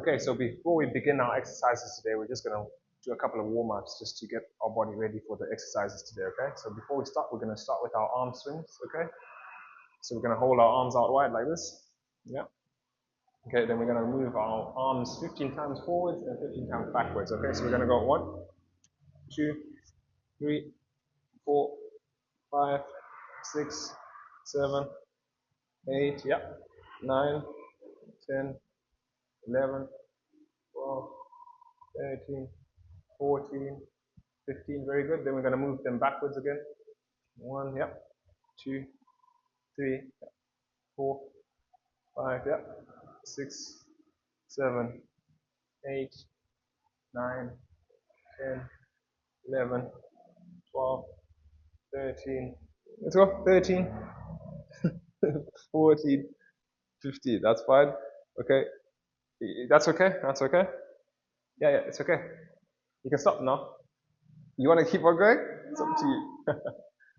Okay, so before we begin our exercises today, we're just going to do a couple of warm-ups just to get our body ready for the exercises today, okay? So before we start, we're going to start with our arm swings, okay? So we're going to hold our arms out wide like this. Yeah. Okay, then we're going to move our arms 15 times forwards and 15 times backwards, okay? So we're going to go 1, 2, 3, 4, 5, 6, 7, 8, yeah, 9, 10, 11, 12, 13, 14, 15, very good. Then we're going to move them backwards again. 1, yep. 2, 3, yep. 4, 5, yep. 6, 7, 8, 9, 10, 11, 12, 13. Let's go. 13, 14, 15. That's fine. Okay. That's okay. That's okay. Yeah, it's okay. You can stop now. You want to keep on going? It's up to you.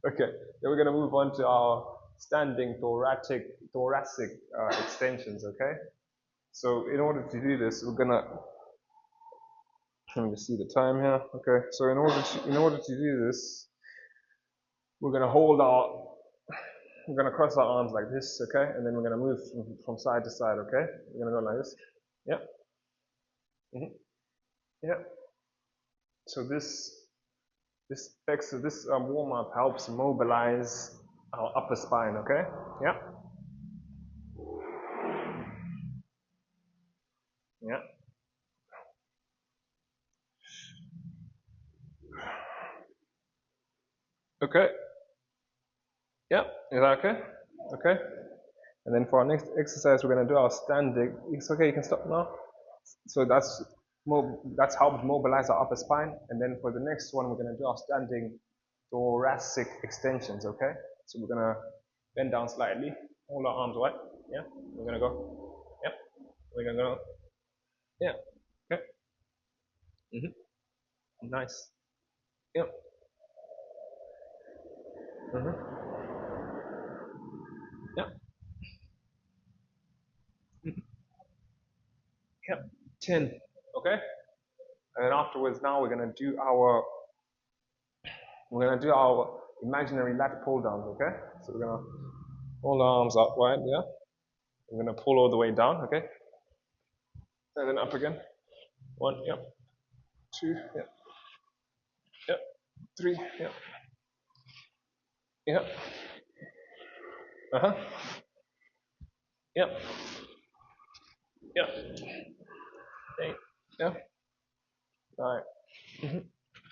Okay. Then we're going to move on to our standing thoracic extensions, okay? So in order to do this, we're going to, let me just see the time here. Okay, so in order to do this, we're going to we're going to cross our arms like this, okay? And then we're going to move from side to side, okay? We're going to go like this. Yep. Yep. So this warm-up helps mobilize our upper spine, okay? Yeah. Yeah. Okay. Yeah. Is that okay? Okay. And then for our next exercise, we're going to do our standing. It's okay. You can stop now. So that's helped mobilize our upper spine. And then for the next one, we're going to do our standing thoracic extensions. Okay. So we're going to bend down slightly, hold our arms wide. Yeah. We're going to go. Yep. We're going to go. Yeah. Okay. Nice. Yep. Yep. Yep. 10. Okay. And then afterwards, now we're going to do our imaginary lat pull downs. Okay. So we're going to hold our arms up wide. Yeah. We're going to pull all the way down. Okay. And then up again. 1. Yep. 2. Yep. Yep. 3. Yep. Yep. Yep. Yep. 8. Yep. 9.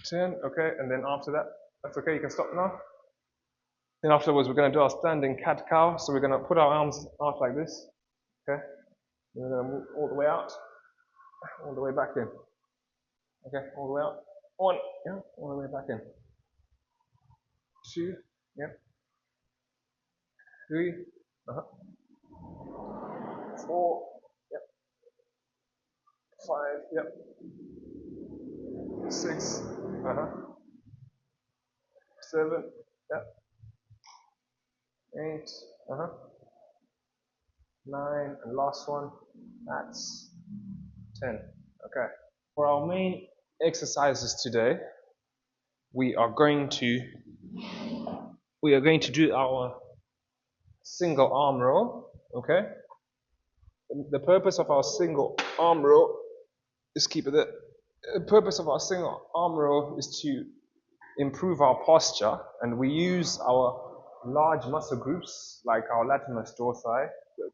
10. Okay. And then after that, that's okay. You can stop now. Then afterwards, we're going to do our standing cat-cow. So we're going to put our arms out like this. Okay. And we're going to move all the way out, all the way back in. Okay. All the way out. 1. Yeah. All the way back in. 2. Yeah. 3. 4. Yep. 5. Yep. 6. 7. Yep. 8. 9. And last one. That's 10. Okay. For our main exercises today, we are going to do our single arm row. Okay. The purpose of our single arm row is The purpose of our single arm row is to improve our posture, and we use our large muscle groups like our latimus dorsi.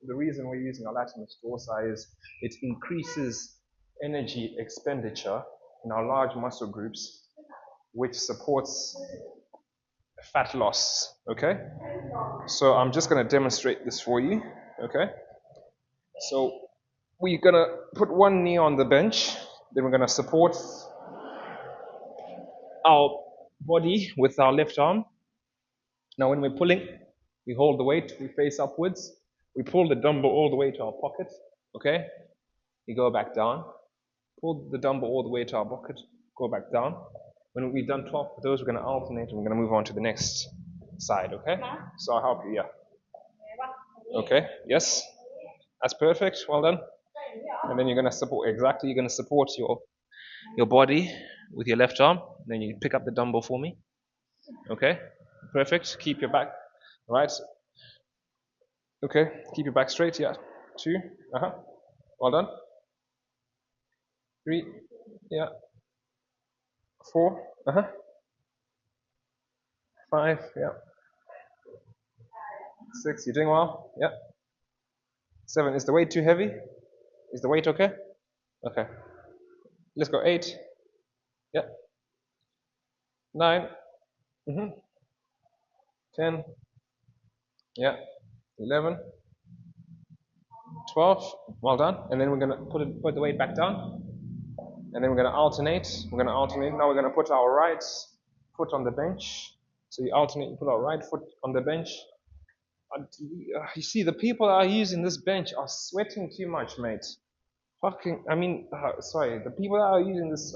The reason we're using our latimus dorsi is it increases energy expenditure in our large muscle groups, which supports fat loss. Okay? So I'm just going to demonstrate this for you. Okay? So we're going to put one knee on the bench, then we're going to support our body with our left arm. Now when we're pulling, we hold the weight, we face upwards, we pull the dumbbell all the way to our pocket, okay? We go back down, pull the dumbbell all the way to our pocket, go back down. When we've done 12 of those, we're going to alternate and we're going to move on to the next side, okay? So I'll help you, yeah. Okay, yes? That's perfect, well done. And then you're going to support, exactly, you're going to support your body with your left arm. Then you pick up the dumbbell for me. Okay, perfect. Keep your back, right? Okay, keep your back straight, yeah. 2, well done. 3, yeah. 4, 5, yeah. 6, you're doing well, yeah. 7, is the weight too heavy? Is the weight okay? Okay. Let's go 8, yeah. 9, 10, yeah. 11, 12, well done. And then we're going to put the weight back down. And then we're going to alternate. Now we're going to put our right foot on the bench. So you alternate, you put our right foot on the bench. You see, the people that are using this bench are sweating too much, mate. Sorry, the people that are using this,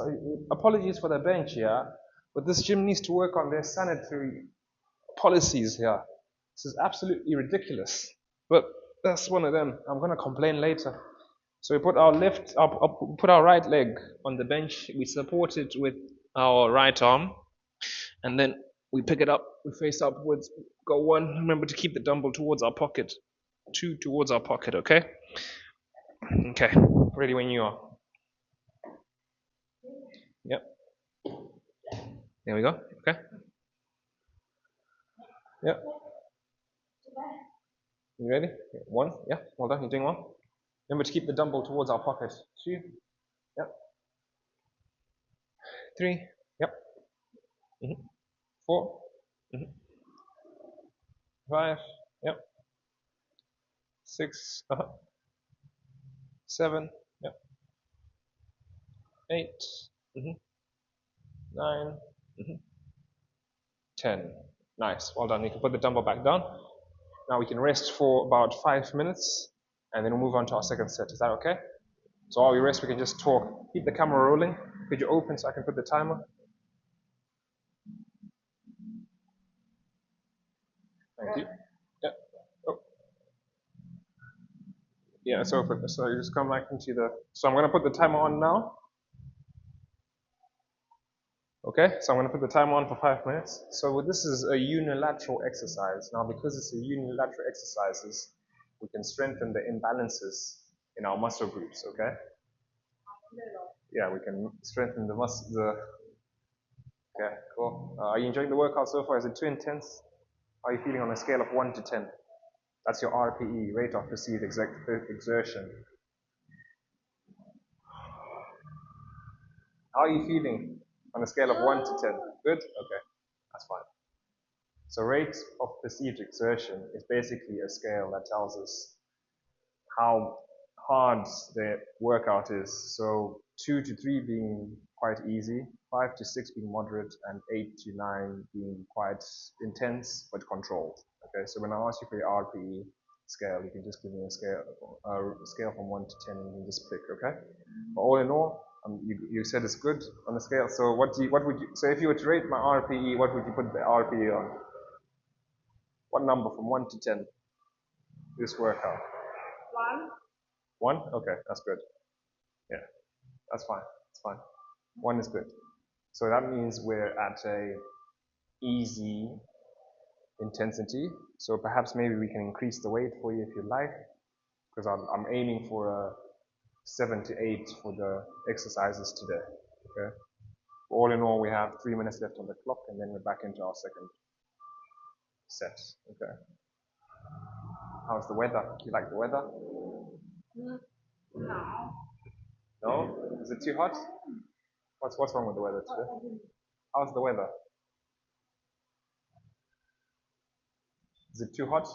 apologies for the bench here, but this gym needs to work on their sanitary policies here. This is absolutely ridiculous. But that's one of them. I'm going to complain later. So we put our right leg on the bench. We support it with our right arm, and then we pick it up. We face upwards. Go 1. Remember to keep the dumbbell towards our pocket. 2 towards our pocket. Okay. Okay. Ready when you are. Yep. There we go. Okay. Yep. You ready? 1. Yeah. Well done. You're doing well. Remember to keep the dumbbell towards our pocket. 2. Yep. 3. Yep. 4. 5. Yep. 6. 7. Yep. 8. 9. 10. Nice. Well done. You can put the dumbbell back down. Now we can rest for about 5 minutes, and then we'll move on to our second set. Is that okay? So while we rest, we can just talk. Keep the camera rolling. Could you open so I can put the timer? Thank you. Yeah. Oh. Yeah, it's open. So you just come back into the... So I'm going to put the timer on now. Okay, so I'm going to put the timer on for 5 minutes. So this is a unilateral exercise. Now, because it's a unilateral exercises, we can strengthen the imbalances in our muscle groups, okay? Yeah, we can strengthen the muscle. Okay, cool. Are you enjoying the workout so far? Is it too intense? How are you feeling on a scale of 1 to 10? That's your RPE, rate of perceived exertion. How are you feeling on a scale of 1 to 10? Good? Okay, that's fine. So rate of perceived exertion is basically a scale that tells us how hard the workout is. So 2 to 3 being quite easy, 5 to 6 being moderate, and 8 to 9 being quite intense but controlled. Okay, so when I ask you for your RPE scale, you can just give me a scale from 1 to 10, and you can just pick. Okay, but all in all, you said it's good on the scale. So what would you? So if you were to rate my RPE, what would you put the RPE on? What number from 1 to 10? This workout. 1. 1? Okay, that's good. Yeah, that's fine. That's fine. 1 is good. So that means we're at a easy intensity. So perhaps maybe we can increase the weight for you if you like, because I'm aiming for a 7 to 8 for the exercises today. Okay. All in all, we have 3 minutes left on the clock, and then we're back into our second set. Okay. How's the weather? Do you like the weather? No. No? Is it too hot? What's wrong with the weather today? How's the weather? Is it too hot?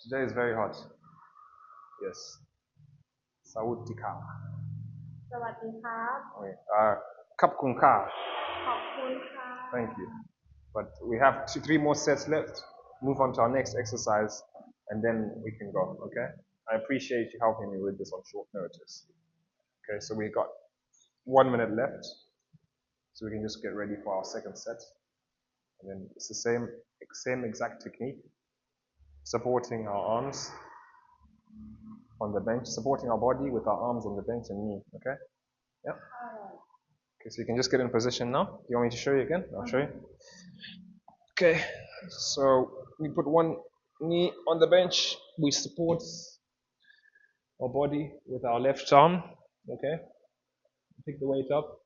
Today is very hot. Yes. Sawadika. สวัสดีครับ Okay. Kapkunka. ขอบคุณค่ะ Thank you. But we have 3 more sets left. Move on to our next exercise, and then we can go. Okay. I appreciate you helping me with this on short notice. Okay. So we got 1 minute left, so we can just get ready for our second set, and then it's the same exact technique. supporting our arms on the bench, supporting our body with our arms on the bench and knee, okay? Yeah? Okay, so you can just get in position now. Do you want me to show you again? I'll show you. Okay, so we put one knee on the bench, we support our body with our left arm, okay? Pick the weight up,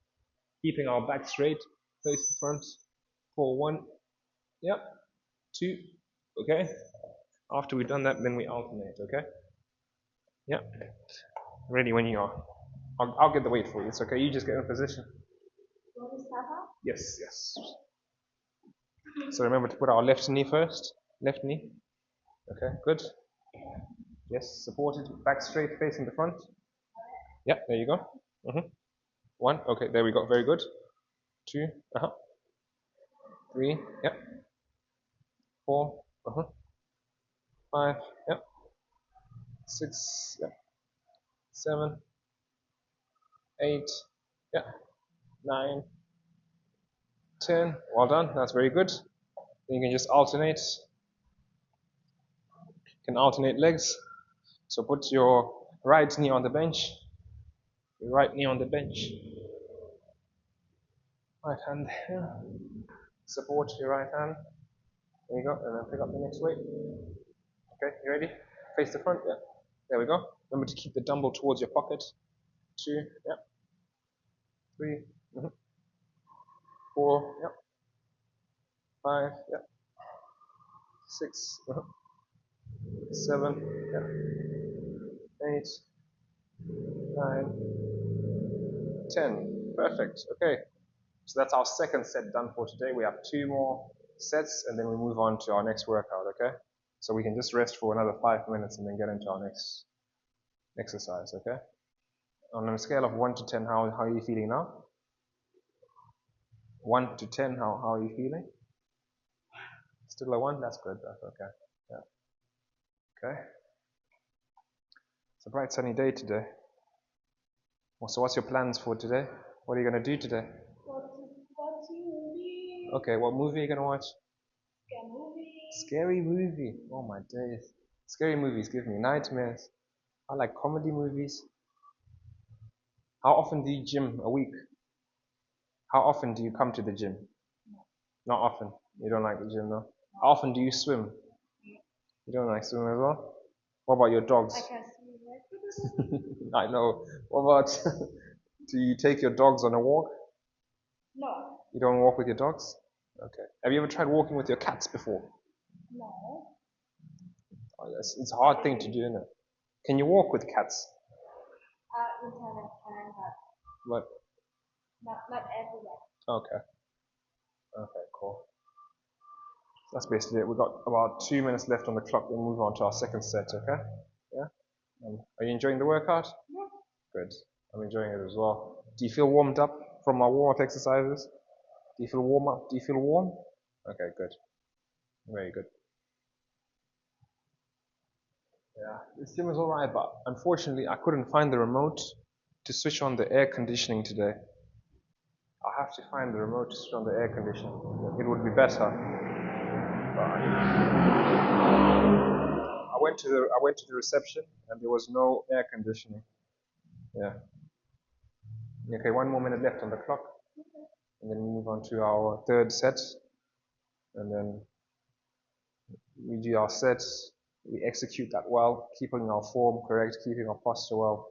keeping our back straight, face the front, for 1, yep, 2, okay? After we've done that, then we alternate, okay? Yep. Ready when you are. I'll get the weight for you. It's okay. You just get in position. Yes, yes. So remember to put our left knee first. Left knee. Okay, good. Yes, supported, back straight, facing the front. Yeah, there you go. 1. Okay, there we go. Very good. 2. 3. Yep. 4. 5. Yep. 6. Yep. 7. 8. Yep. 9. 10. Well done. That's very good. Then you can just alternate. You can alternate legs. So put your right knee on the bench. Your right knee on the bench. Right hand here. Support your right hand. There you go. And then pick up the next weight. Okay, you ready? Face the front. Yeah. There we go. Remember to keep the dumbbell towards your pocket. 2. Yeah. 3. 4. Yeah. 5. Yeah. 6. 7. Yeah. 8. 9. 10. Perfect. Okay. So that's our second set done for today. We have 2 more sets and then we move on to our next workout, okay? So we can just rest for another 5 minutes and then get into our next exercise, okay? On a scale of 1 to 10, how are you feeling now? 1 to 10, how are you feeling? Still a 1? That's good. That's okay. Yeah. Okay. It's a bright sunny day today. Well, so what's your plans for today? What are you going to do today? Watching movie. Okay, what movie are you going to watch? Scary movie. Scary movie. Oh my days. Scary movies give me nightmares. I like comedy movies. How often do you gym a week? How often do you come to the gym? Not often. You don't like the gym, no? How often do you swim? You don't like swimming as well? What about your dogs? I can see it. I know. What about, do you take your dogs on a walk? No. You don't walk with your dogs? Okay. Have you ever tried walking with your cats before? No. Oh, it's a hard thing to do, isn't it? Can you walk with cats? In Thailand, But not everywhere. okay. Okay, cool. That's basically it. We've got about 2 minutes left on the clock. We'll move on to our second set, okay? Yeah? Are you enjoying the workout? Yeah. Good. I'm enjoying it as well. Do you feel warmed up from our warm-up exercises? Do you feel warm up? Do you feel warm? Okay, good. Very good. Yeah, this gym is alright, but unfortunately I couldn't find the remote to switch on the air conditioning today. I'll have to find the remote to switch on the air conditioning. It would be better. I went to the reception and there was no air conditioning. Yeah. Okay, 1 more minute left on the clock. And then we move on to our third set. And then we do our sets. We execute that well, keeping our form correct, keeping our posture well.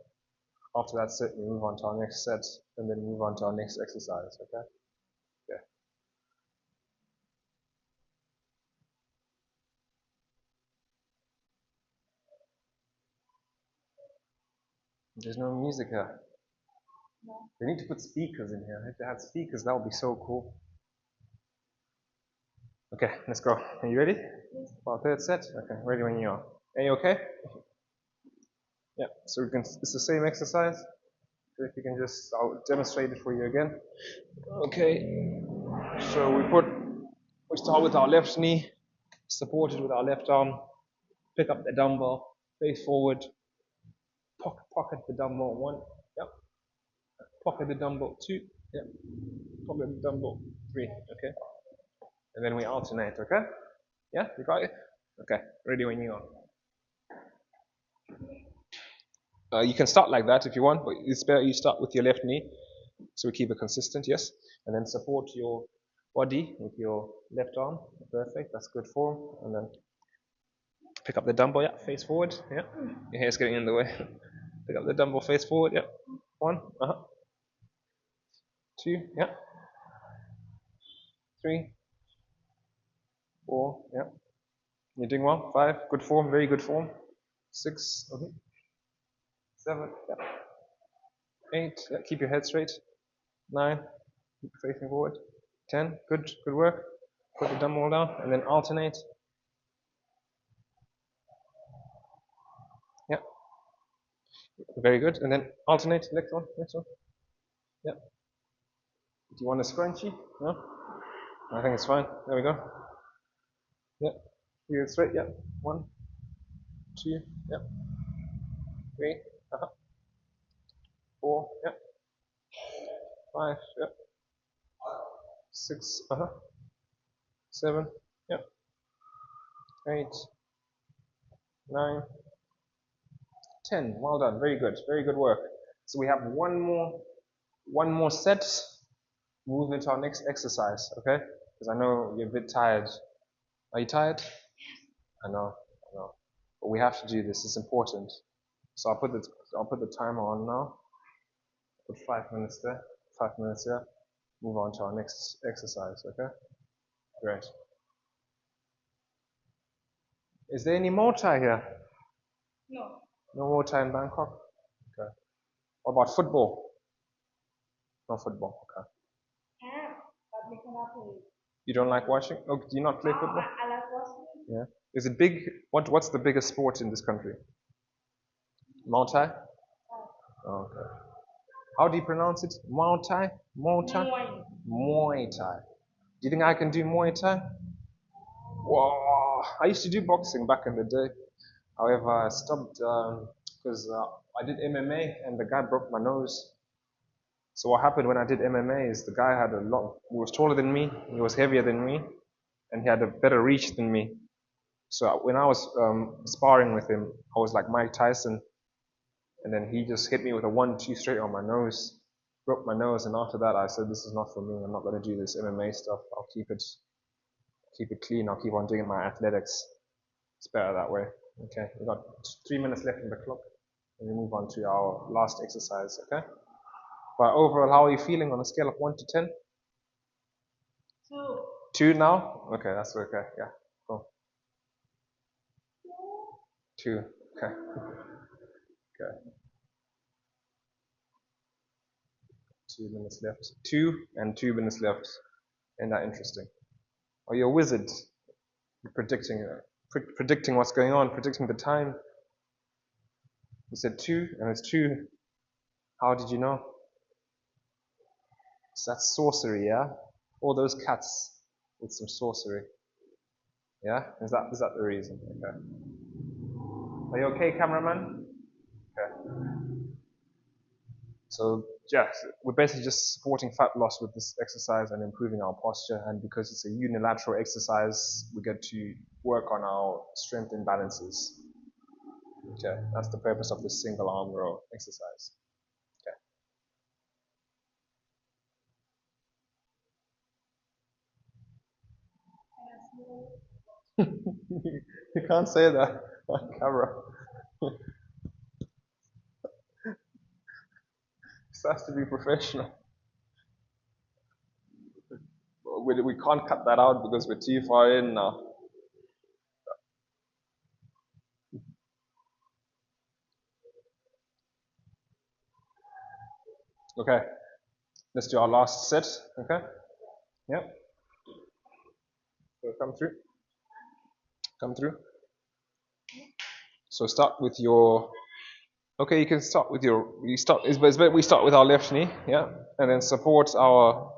After that set, we move on to our next set, and then move on to our next exercise, okay? Yeah. There's no music here. No. They need to put speakers in here. If they had speakers, that would be so cool. Okay, let's go. Are you ready? Yes. For our third set? Okay, ready when you are. Are you okay? Yeah, so it's the same exercise. So if you can just, I'll demonstrate it for you again. Okay, so we start with our left knee, supported with our left arm, pick up the dumbbell, face forward, pocket the dumbbell, 1, yep, pocket the dumbbell, 2, yep, pocket the dumbbell, 3, okay, and then we alternate, okay? Yeah, you got it? Okay, ready when you are. You can start like that if you want, but it's better you start with your left knee, so we keep it consistent, yes? And then support your body with your left arm. Perfect, that's good form. And then pick up the dumbbell, yeah, face forward, yeah. Your hair's getting in the way. Pick up the dumbbell, face forward, yeah. 1, 2, yeah. 3, 4, yeah. You're doing well. 5, good form, very good form. 6, 7, yeah. 8, yeah. Keep your head straight. 9, keep facing forward. 10, good work. Put the dumbbell down and then alternate. Yeah, very good. And then alternate. Next one. Yeah. Do you want a scrunchie? No? I think it's fine. There we go. Yeah. You straight. Yeah. 1, 2. Yeah. 3. 4. Yeah. 5. Yeah. 6. 7. Yeah. 8. 9. 10. Well done. Very good. Very good work. So we have one more set. Move into our next exercise. Okay? Because I know you're a bit tired. Are you tired? I know. But we have to do this. It's important. So I'll put the timer on now. Put 5 minutes there. 5 minutes here. Move on to our next exercise. Okay. Great. Is there any Muay Thai here? No. No Muay Thai in Bangkok. Okay. What about football? No football. Okay. Have, but we cannot play. You don't like watching? Oh, do you not play football? I like watching. Yeah. Is it big? What's the biggest sport in this country? Muay Thai. Oh, okay. How do you pronounce it? Muay Thai? Muay Thai? Muay Thai. Do you think I can do Muay Thai? Whoa. I used to do boxing back in the day. However, I stopped because I did MMA and the guy broke my nose. So what happened when I did MMA is the guy had he was taller than me, he was heavier than me, and he had a better reach than me. So when I was sparring with him, I was like Mike Tyson, and then he just hit me with a 1-2 straight on my nose, broke my nose, and after that I said, this is not for me. I'm not going to do this MMA stuff. I'll keep it clean. I'll keep on doing my athletics. It's better that way. Okay, we've got 3 minutes left in the clock, and we move on to our last exercise. Okay. But overall, how are you feeling on a scale of 1 to 10? 2. 2 now? Okay, that's okay. Yeah, cool. 2. Okay. Okay. 2 minutes left. 2 and 2 minutes left. Isn't that interesting? Are you a wizard? You're predicting what's going on, predicting the time. You said 2, and it's 2. How did you know? So that's sorcery, yeah? All those cats with some sorcery. Yeah? Is that the reason? Okay. Are you okay, cameraman? Okay. So yes, we're basically just supporting fat loss with this exercise and improving our posture. And because it's a unilateral exercise, we get to work on our strength imbalances. Okay, that's the purpose of this single arm row exercise. Okay. You can't say that on camera. This has to be professional. We can't cut that out because we're too far in now. Okay, let's do our last set. Okay, yeah. So come through. So start with your. Okay, you can start with your. We start. It's better we start with our left knee, yeah, and then support our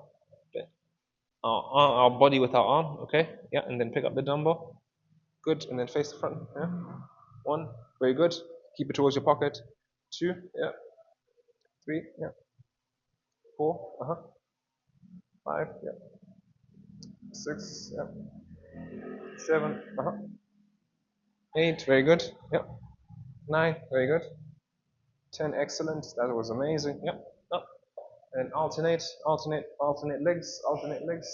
body with our arm. Okay, yeah, and then pick up the dumbbell. Good, and then face the front. Yeah, 1, very good. Keep it towards your pocket. 2, yeah. 3, yeah. 4, 5, yeah. 6, yeah. 7, 8, very good. Yep. 9, very good. 10, excellent. That was amazing. Yep. Up. And alternate, alternate legs, alternate legs,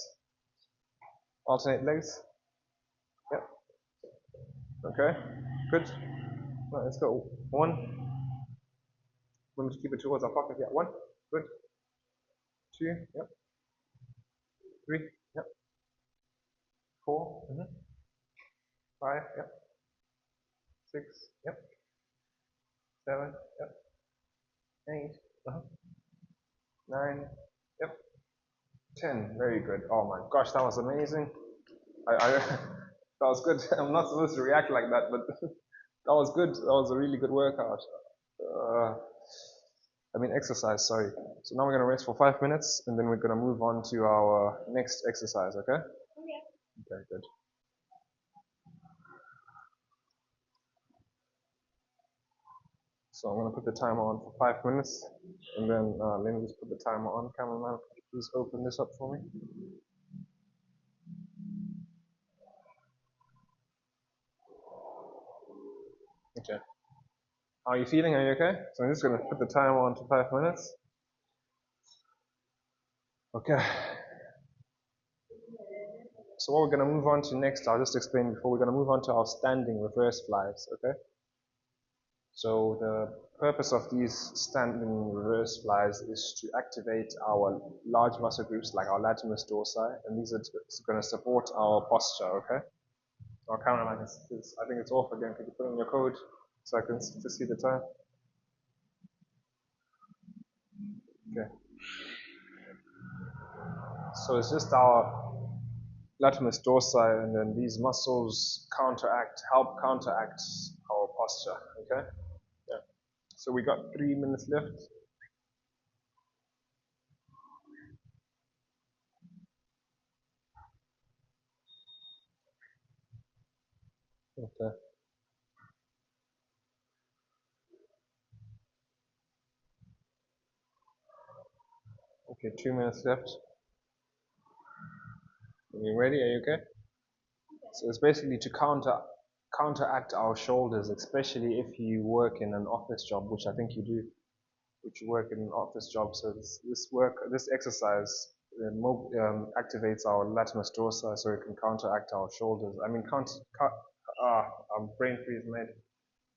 alternate legs. Yep. Okay. Good. Right, let's go. 1. Remember to keep it towards our pocket. Yeah. 1. Good. 2. Yep. 3. Yep. 4. 5. Yep. 6. Yep. 7. Yep. 8. 9. Yep. 10. Very good. Oh my gosh, that was amazing. I that was good. I'm not supposed to react like that, but that was good. That was a really good workout. Exercise, sorry. So now we're going to rest for 5 minutes and then we're going to move on to our next exercise, okay? Okay. Okay, good. So I'm going to put the timer on for 5 minutes and then let me just put the timer on. Cameraman, could you please open this up for me? Okay. How are you feeling? Are you okay? So I'm just going to put the timer on to 5 minutes. Okay. So what we're going to move on to next, I'll just explain before, we're going to move on to our standing reverse flies, okay? So the purpose of these standing reverse flies is to activate our large muscle groups like our latimus dorsi, and these are going to support our posture, okay? Our cameraman I think it's off again. Could you put in your code so I can just see the time? Okay. So it's just our latimus dorsi, and then these muscles help counteract our posture, okay? Yeah. So we got 3 minutes left. Okay. Okay, 2 minutes left. Are you ready? Are you okay? So it's basically to counteract our shoulders, especially if you work in an office job, which I think you do, which you work in an office job. So this exercise activates our latimus dorsi, so it can counteract our shoulders. I'm brain freeze, mate.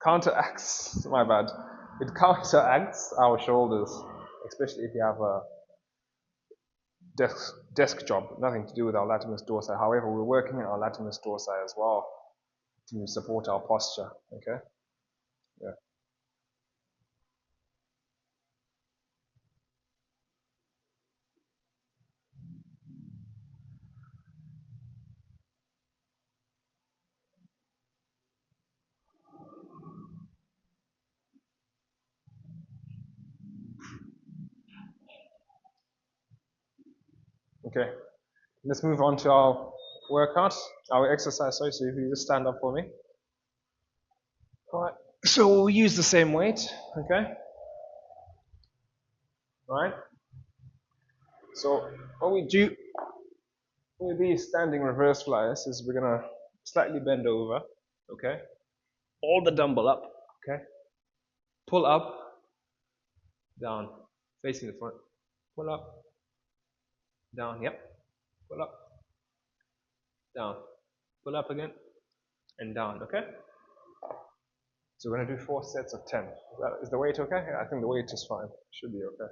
Counteracts, my bad. It counteracts our shoulders, especially if you have a desk job, nothing to do with our latimus dorsi. However, we're working on our latimus dorsi as well to support our posture. Okay? Yeah. Okay. Let's move on to our workout, our exercise. Sorry, so if you just stand up for me. All right. So we'll use the same weight. Okay. All right. So what we do with these standing reverse flies is we're gonna slightly bend over. Okay. Hold the dumbbell up. Okay. Pull up, down, facing the front. Pull up, down. Yep. Pull up, down. Pull up again, and down. Okay. So we're gonna do 4 sets of 10. Is the weight okay? Yeah, I think the weight is fine. Should be okay.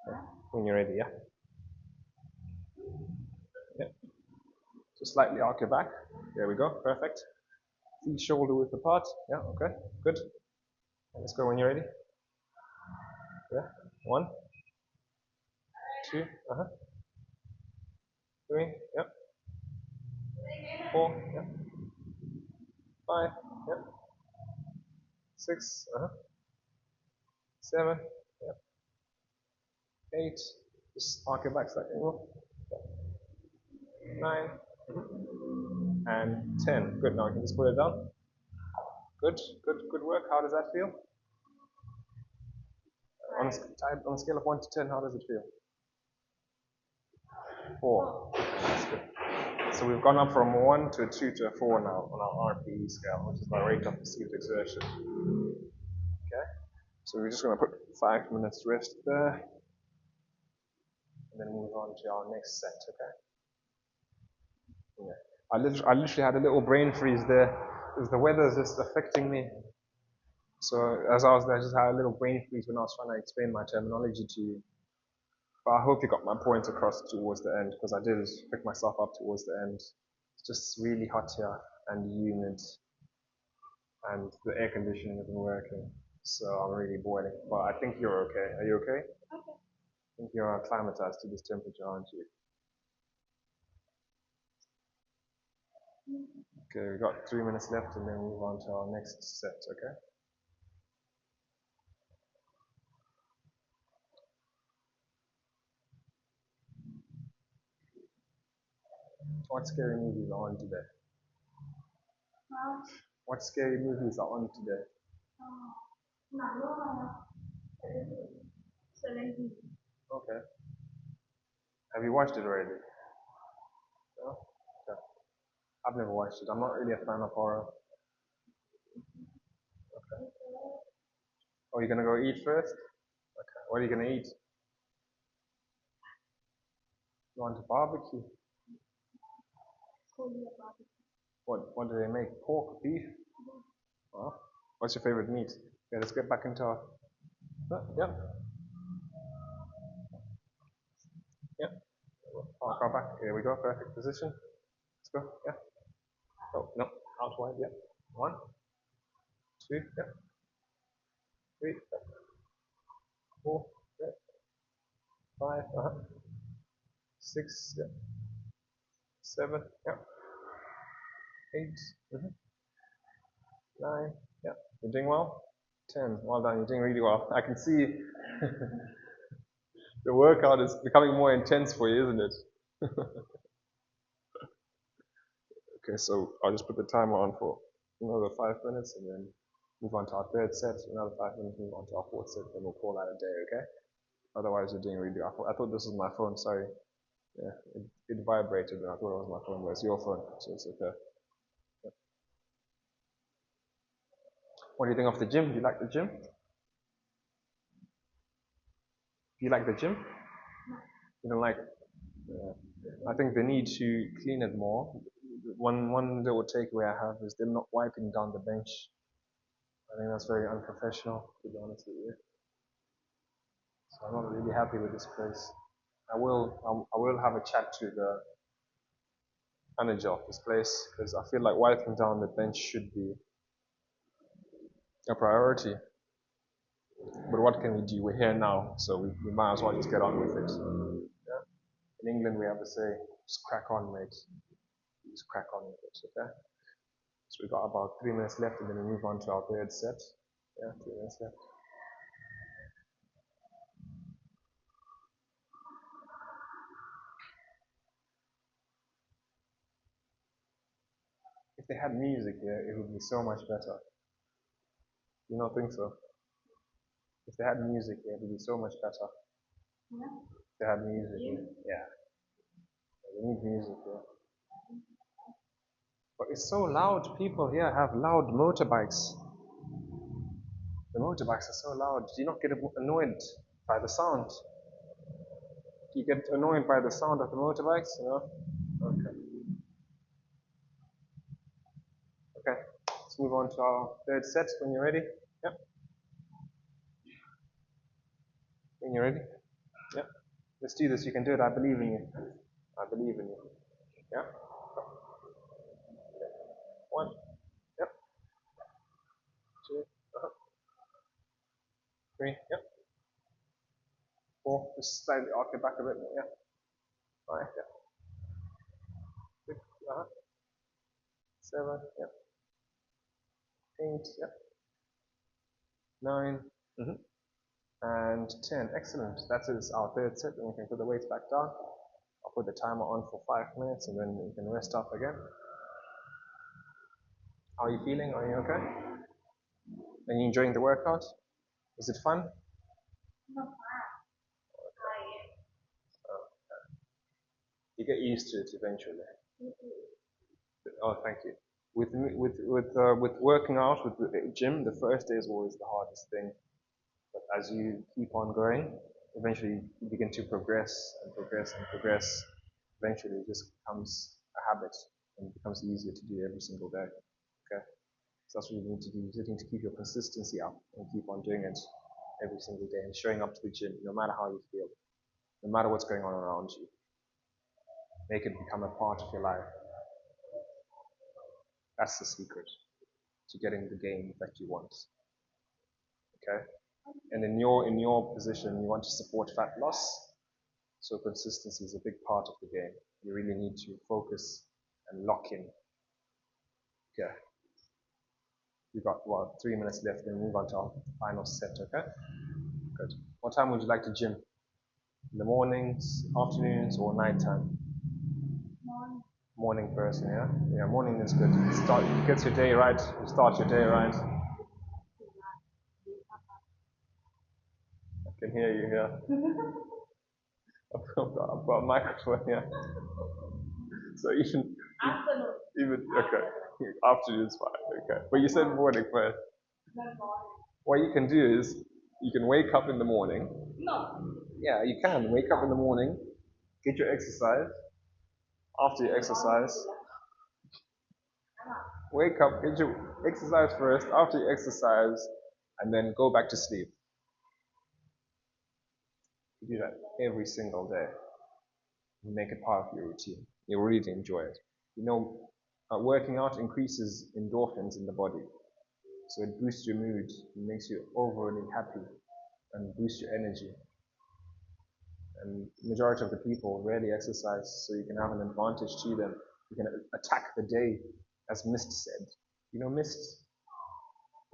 Yeah. When you're ready, yeah. Yeah. So slightly arc your back. There we go. Perfect. Feet shoulder width apart. Yeah. Okay. Good. Let's go when you're ready. Yeah. 1, 2. 3. Yep. 4. Yep. 5. Yep. 6. 7. Yep. 8. Just arc your back slightly more. 9. And 10. Good. Now you can just put it down. Good. Good work. How does that feel? On a scale of 1 to 10, how does it feel? 4. That's good. So so we've gone up from 1 to a 2 to a 4 now on our RPE scale, which is our rate of perceived exertion. Okay, so we're just going to put 5 minutes rest there, and then move on to our next set, okay? Yeah. I literally had a little brain freeze there, because the weather's just affecting me. So as I was there, I just had a little brain freeze when I was trying to explain my terminology to you. But I hope you got my point across towards the end, because I did pick myself up towards the end. It's just really hot here and humid, and the air conditioning isn't working, so I'm really boiling. But I think you're okay. Are you okay? Okay. I think you're acclimatized to this temperature, aren't you? Okay, we've got 3 minutes left, and then move on to our next set, okay? What scary movies are on today? What scary movies are on today? หนังเรื่องอะไรนะเซเลนที Okay. Have you watched it already? No? Okay. I've never watched it. I'm not really a fan of horror. Okay. Oh, you're gonna go eat first? Okay. What are you gonna eat? You want a barbecue? โคเรียบาร์บีคิว What do they make? Pork, beef? Oh. What's your favorite meat? Okay, let's get back into our. Yep. Yep. I'll go back. Here we go. Perfect position. Let's go. Yeah. Oh no. Out wide. Yep. 1, 2. Yep. 3. Yep. 4. Yep. 5. 6. Yep. 7. Yep. 8. 9. Yep. You're doing well. 10. Well done. You're doing really well. I can see the workout is becoming more intense for you, isn't it? Okay, so I'll just put the timer on for another 5 minutes, and then move on to our third set. Another 5 minutes, move on to our fourth set, then we'll call that a day, okay? Otherwise, you're doing really well. I thought this was my phone, sorry. Yeah, it vibrated, and I thought it was my phone, but it's your phone, so it's okay. Yeah. What do you think of the gym? Do you like the gym? Do you like the gym? You don't like it? Yeah. I think they need to clean it more. One little takeaway I have is them not wiping down the bench. I think that's very unprofessional, to be honest with you. So I'm not really happy with this place. I will have a chat to the manager of this place, because I feel like wiping down the bench should be a priority. But what can we do? We're here now, so we might as well just get on with it. Yeah? In England, we have a say, just crack on, mate. Just crack on with it, okay? So we've got about 3 minutes left, and then we move on to our third set. Yeah, 3 minutes left. If they had music here, it would be so much better. You don't think so? If they had music here, it would be so much better. Yeah. If they had music here. Yeah. They need music here. But it's so loud. People here have loud motorbikes. The motorbikes are so loud. Do you not get annoyed by the sound? Do you get annoyed by the sound of the motorbikes? You know? Okay. Okay. Let's move on to our third set when you're ready. Yep. When you're ready. Yep. Let's do this. You can do it. I believe in you. I believe in you. Yeah. 1. Yep. 2. 3. Yep. 4. Just slightly arc it back a bit more. Yeah. 5. Yep. 6. 7. Yep. 8. Yep. 9. And 10. Excellent. That is our third set, and we can put the weights back down. I'll put the timer on for 5 minutes, and then we can rest up again. How are you feeling? Are you okay? Are you enjoying the workout? Is it fun? Not bad. You get used to it eventually. Oh, thank you. With working out with the gym, the first day is always the hardest thing. But as you keep on going, eventually you begin to progress and progress and progress. Eventually it just becomes a habit and it becomes easier to do every single day. Okay? So that's what you need to do. You just need to keep your consistency up and keep on doing it every single day and showing up to the gym no matter how you feel, no matter what's going on around you. Make it become a part of your life. That's the secret to getting the gain that you want. Okay? And in your position, you want to support fat loss. So consistency is a big part of the game. You really need to focus and lock in. Okay. We've got 3 minutes left, then move on to our final set. Okay. Good. What time would you like to gym? In the mornings, afternoons, or nighttime? Morning. Morning person, yeah. Yeah, morning is good. It gets your day right. You start your day right. I can hear you here. I've got a microphone here. So even okay. Afternoon is fine. Okay. But you said morning first. What you can do is you can wake up in the morning. No. Yeah, you can wake up in the morning, get your exercise. After you exercise, wake up, get your exercise first. After you exercise, and then go back to sleep. You do that every single day. You make it part of your routine. You'll really enjoy it. You know, working out increases endorphins in the body. So it boosts your mood, it makes you overly happy, and boosts your energy. And the majority of the people rarely exercise, so you can have an advantage to them. You can attack the day, as Mist said. You know, Mist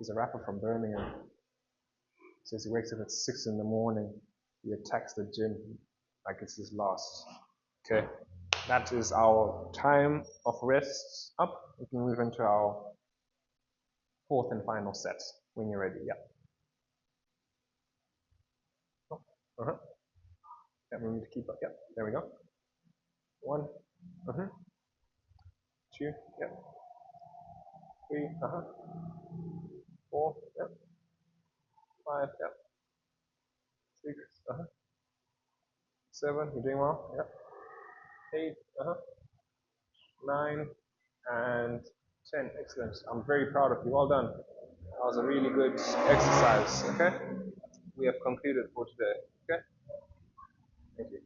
is a rapper from Birmingham. Says he wakes up at 6 in the morning, he attacks the gym like it's his last. Okay, that is our time of rest up. We can move into our fourth and final set when you're ready. Yeah. Uh-huh. Yeah, we need to keep up. Yeah, there we go. 1, uh-huh. 2, yeah. 3, uh-huh. 4, yeah. 5, yeah. 6, uh-huh. 7, you're doing well. Yeah. 8, uh-huh. 9, and 10. Excellent. I'm very proud of you. Well done. That was a really good exercise. Okay. We have concluded for today. Okay. Thank you.